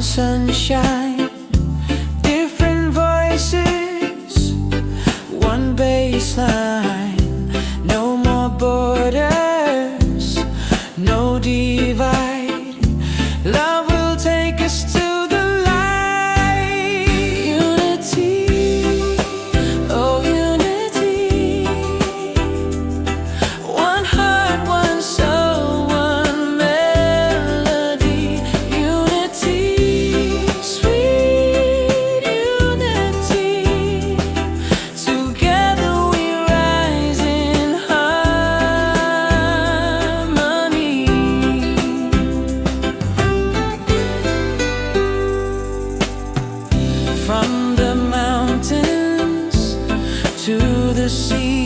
sunshine, different voices, one baseline. No more borders, no divide. Love will take us to the light. Unity, oh unity. One heart, one soul, one melody. Unity, sweet unity. Together we rise in harmony. From the mountains to the sea,